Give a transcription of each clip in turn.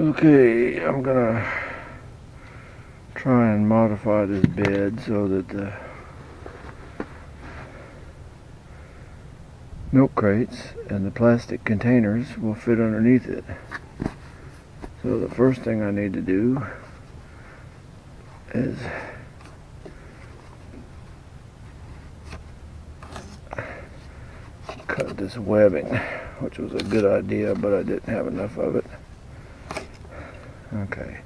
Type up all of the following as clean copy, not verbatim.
Okay, I'm gonna try and modify this bed so that the milk crates and the plastic containers will fit underneath it. So the first thing I need to do is cut this webbing, which was a good idea, but I didn't have enough of it. Okay.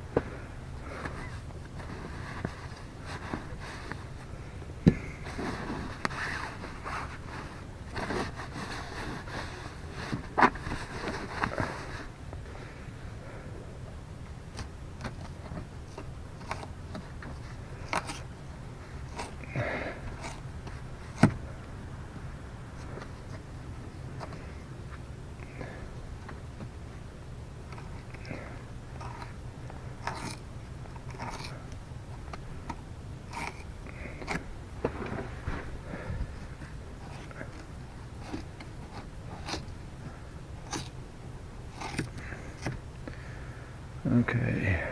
Okay,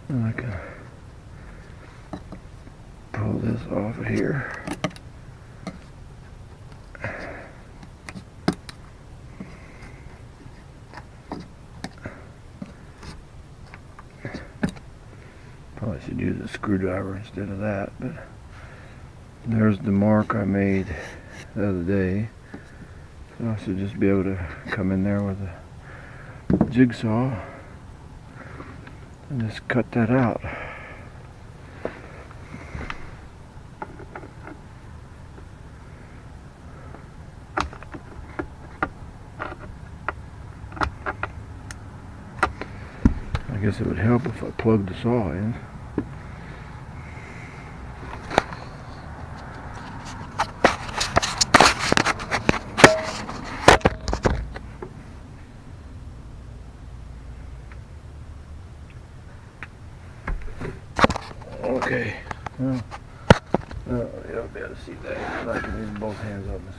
and I can pull this off of here. Probably should use a screwdriver instead of that, but there's the mark I made the other day. So I should just be able to come in there with a jigsaw and just cut that out. I guess it would help if I plugged the saw in. Okay, well, you'll be able to see that. I can use both hands on the saw.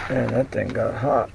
Man, that thing got hot.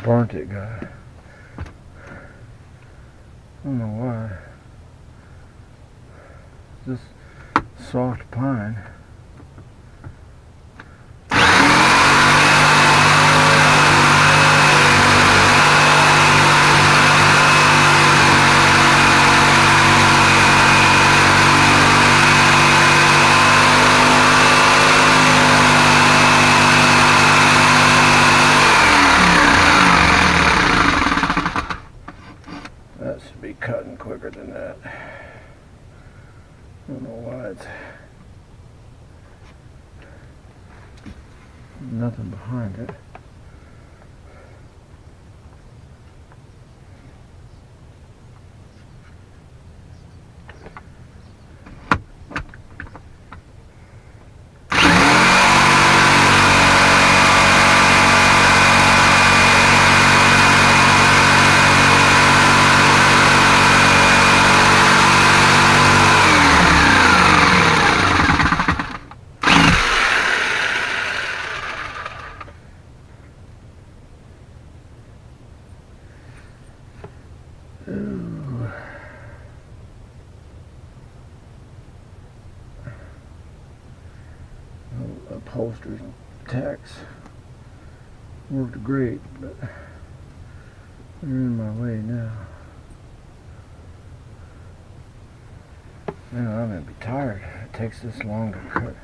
Burnt it, guy. I don't know why. This soft pine. That should be cutting quicker than that. I don't know why it's nothing behind it. holsters and tacks worked great, but they're in my way now. Man, I'm gonna be tired. It takes this long to cut.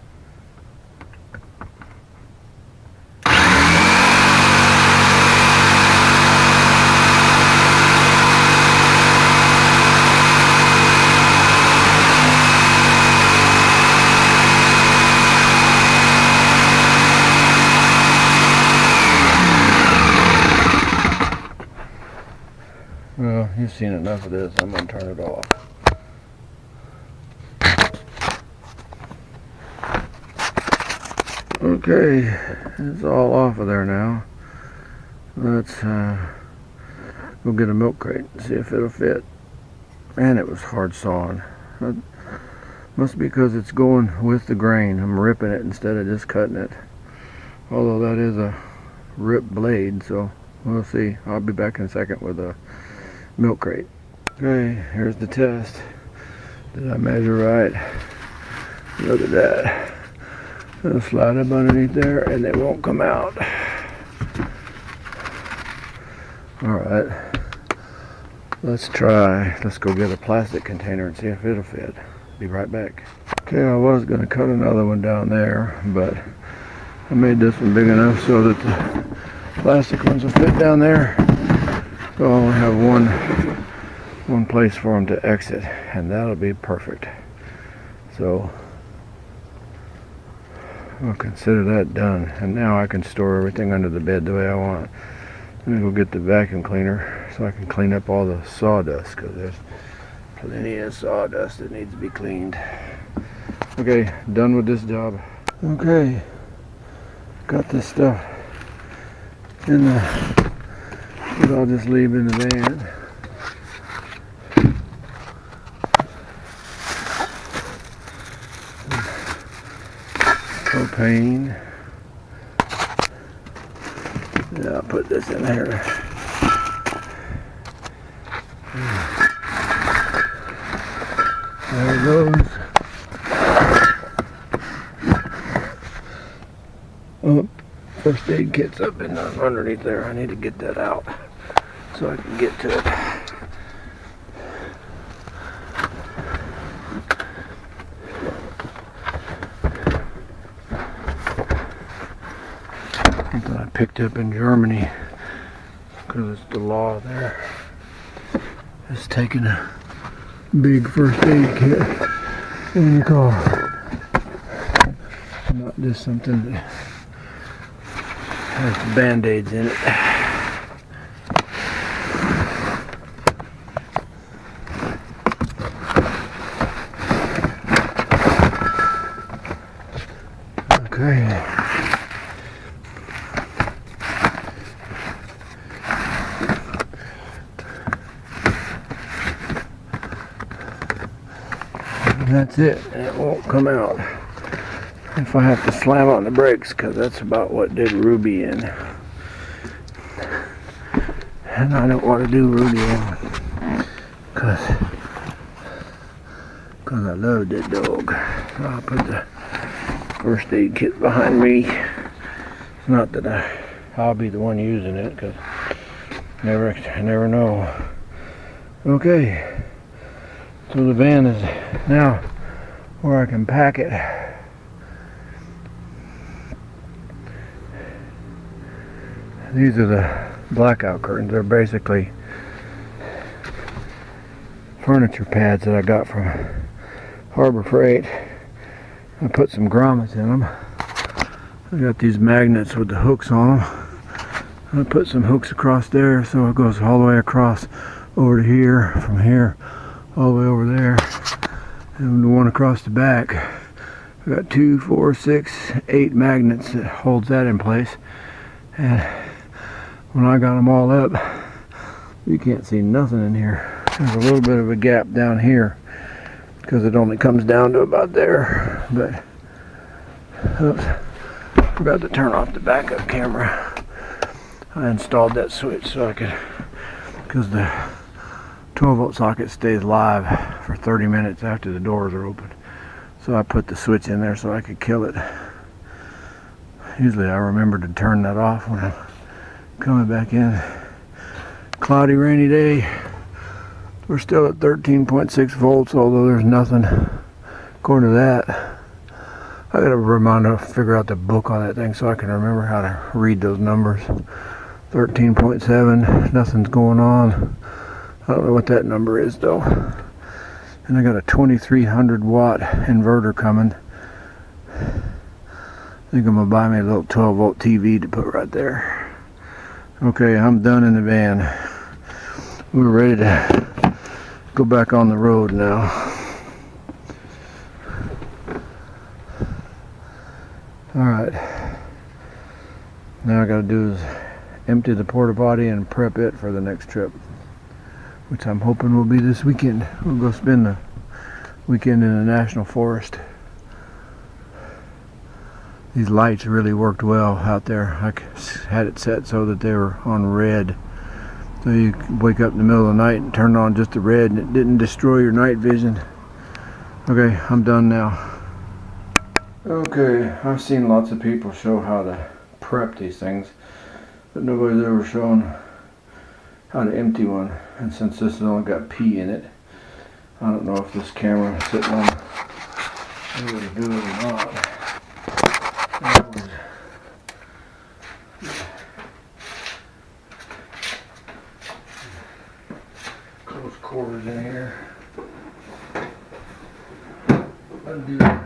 Well, you've seen enough of this. I'm going to turn it off. Okay, it's all off of there now. Let's go get a milk crate and see if it'll fit. Man, it was hard sawing. It must be because it's going with the grain. I'm ripping it instead of just cutting it. Although that is a ripped blade, so we'll see. I'll be back in a second with a milk crate. Okay, here's the test. Did I measure right? Look at that. It'll slide up underneath there and they won't come out. Alright, let's try. Let's go get a plastic container and see if it'll fit. Be right back. Okay, I was going to cut another one down there, but I made this one big enough so that the plastic ones will fit down there. So I'll only have one place for them to exit, and that'll be perfect. So I'll consider that done, and now I can store everything under the bed the way I want. I'm gonna go get the vacuum cleaner so I can clean up all the sawdust, because there's plenty of sawdust that needs to be cleaned. Okay, done with this job. Okay, got this stuff in the, that I'll just leave in the van. Propane. Yeah, I'll put this in here. There it goes. Oh, first aid kit's up in underneath there. I need to get that out so I can get to it. Something I picked up in Germany because it's the law there. It's taking a big first aid kit in your car. Not just something that has band-aids in it. Okay. And that's it. And it won't come out if I have to slam on the brakes, because that's about what did Ruby in. And I don't want to do Ruby in because I love that dog. So I'll put the first aid kit behind me. It's not that I'll be the one using it, because I never know. Okay, so the van is now where I can pack it. These are the blackout curtains. They're basically furniture pads that I got from Harbor Freight. I put some grommets in them. I got these magnets with the hooks on them. I put some hooks across there so it goes all the way across over to here, from here all the way over there, and the one across the back. I got 2, 4, 6, 8 magnets that holds that in place. And when I got them all up, you can't see nothing in here. There's a little bit of a gap down here because it only comes down to about there. But oops, forgot to turn off the backup camera. I installed that switch so I could, because the 12-volt socket stays live for 30 minutes after the doors are open. So I put the switch in there so I could kill it. Usually I remember to turn that off when I'm coming back in. Cloudy, rainy day. We're still at 13.6 volts, although there's nothing according to that. I gotta remind to figure out the book on that thing so I can remember how to read those numbers. 13.7, nothing's going on. I don't know what that number is though. And I got a 2300 watt inverter coming. I think I'm gonna buy me a little 12 volt TV to put right there. Okay, I'm done in the van. We're ready to go back on the road now. Alright. Now I gotta do is empty the porta potty and prep it for the next trip, which I'm hoping will be this weekend. We'll go spend the weekend in the national forest. These lights really worked well out there. I had it set so that they were on red. So you wake up in the middle of the night and turn on just the red and it didn't destroy your night vision. Okay, I'm done now. Okay, I've seen lots of people show how to prep these things, but nobody's ever shown how to empty one. And since this has only got pee in it, I don't know if this camera is sitting on able to do it or not. Close quarters in here. Undo the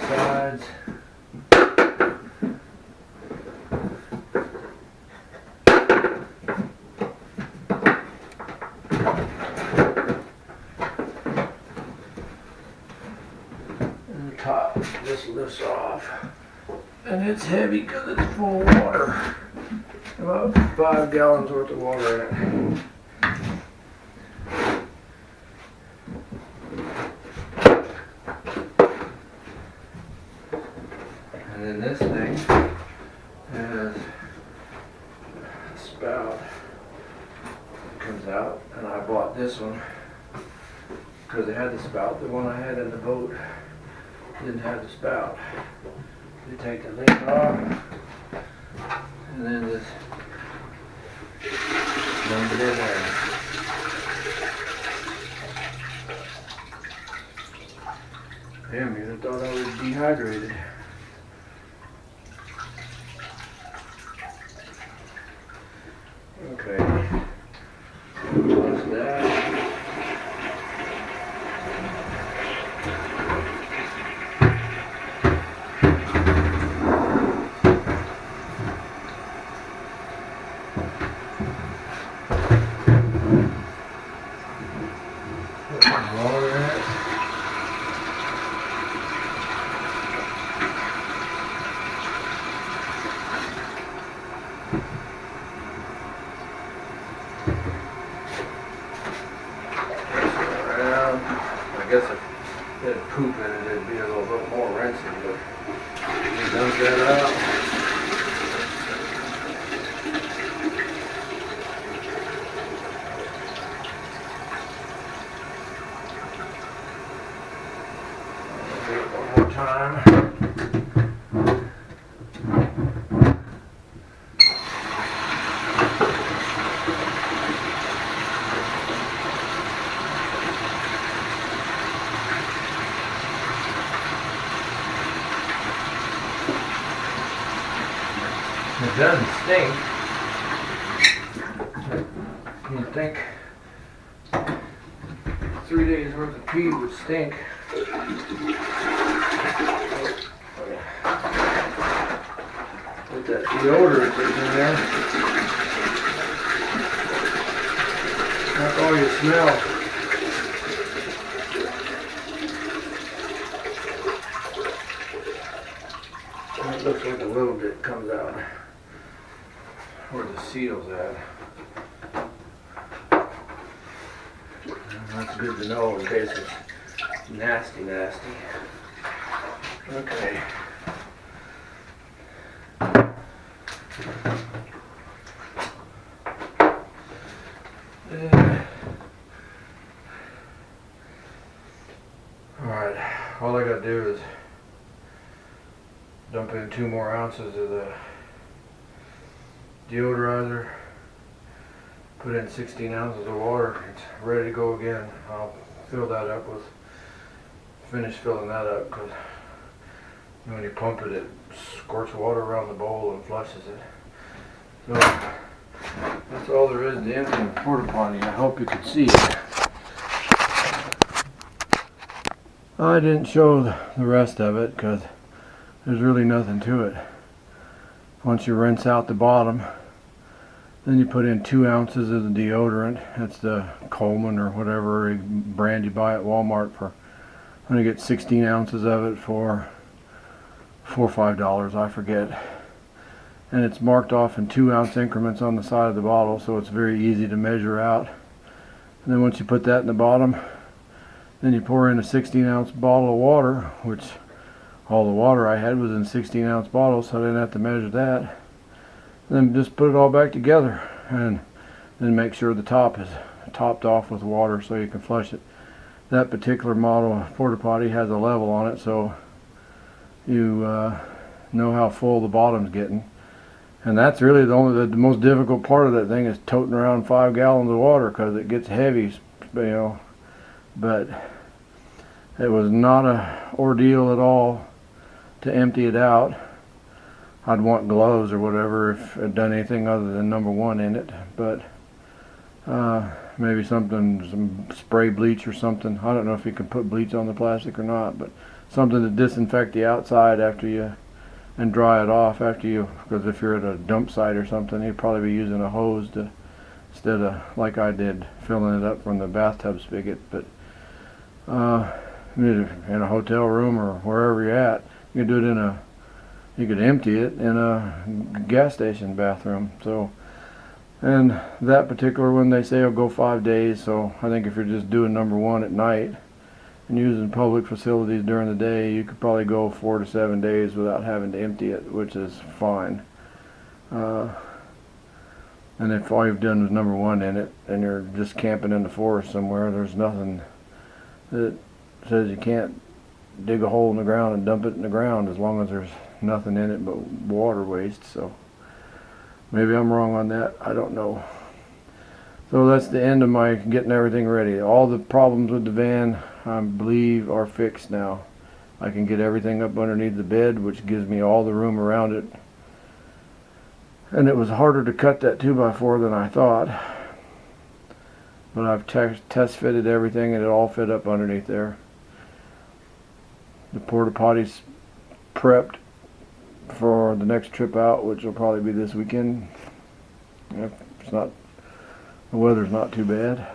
sides. And the top just lifts off. And it's heavy because it's full of water. About 5 gallons worth of water in it. And then this thing has a spout that comes out, and I bought this one because it had the spout. The one I had in the boat didn't have the spout. You take the lid off, and then just dump it in there. Damn, you'd have thought I was dehydrated. Okay, close that. Put some water in it. I guess if it had poop in it, it'd be a little bit more rinsing, but you dump that out. Do it one more time. It doesn't stink. You'd think 3 days worth of pee would stink. Put that deodorant that's in there. That's all you smell. It looks like a little bit comes out where the seal's at. That's good to know in case it's nasty. Okay. Alright, all I gotta do is dump in 2 more ounces of the deodorizer, put in 16 ounces of water. It's ready to go again. I'll fill that up with, finish filling that up, because when you pump it, it squirts water around the bowl and flushes it. So that's all there is to empty the porta potty. I hope you could see it. I didn't show the rest of it because there's really nothing to it. Once you rinse out the bottom, then you put in 2 ounces of the deodorant. That's the Coleman or whatever brand you buy at Walmart for. I'm gonna get 16 ounces of it for $4 or $5, I forget. And it's marked off in 2 ounce increments on the side of the bottle, so it's very easy to measure out. And then once you put that in the bottom, then you pour in a 16 ounce bottle of water, which all the water I had was in 16 ounce bottles, so I didn't have to measure that. And then just put it all back together, and then make sure the top is topped off with water so you can flush it. That particular model of porta potty has a level on it, so you know how full the bottom's getting. And that's really the most difficult part of that thing, is toting around 5 gallons of water, because it gets heavy, you know. But it was not a ordeal at all to empty it out. I'd want gloves or whatever if I'd done anything other than number 1 in it, but maybe some spray bleach or something. I don't know if you can put bleach on the plastic or not, but something to disinfect the outside after you, and dry it off after you, because if you're at a dump site or something, you'd probably be using a hose to, instead of, like I did, filling it up from the bathtub spigot. But in a hotel room or wherever you're at, you could do it you could empty it in a gas station bathroom. So, and that particular one, they say will go 5 days, so I think if you're just doing number 1 at night and using public facilities during the day, you could probably go 4 to 7 days without having to empty it, which is fine. And if all you've done was number 1 in it, and you're just camping in the forest somewhere, there's nothing that says you can't dig a hole in the ground and dump it in the ground, as long as there's nothing in it but water waste. So maybe I'm wrong on that, I don't know. So that's the end of my getting everything ready. All the problems with the van, I believe, are fixed now. I can get everything up underneath the bed, which gives me all the room around it. And it was harder to cut that 2x4 than I thought. But I've test fitted everything, and it all fit up underneath there. The porta potty's prepped for the next trip out, which will probably be this weekend. If it's not, the weather's not too bad.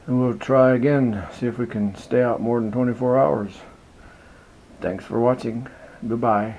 And we'll try again, see if we can stay out more than 24 hours. Thanks for watching. Goodbye.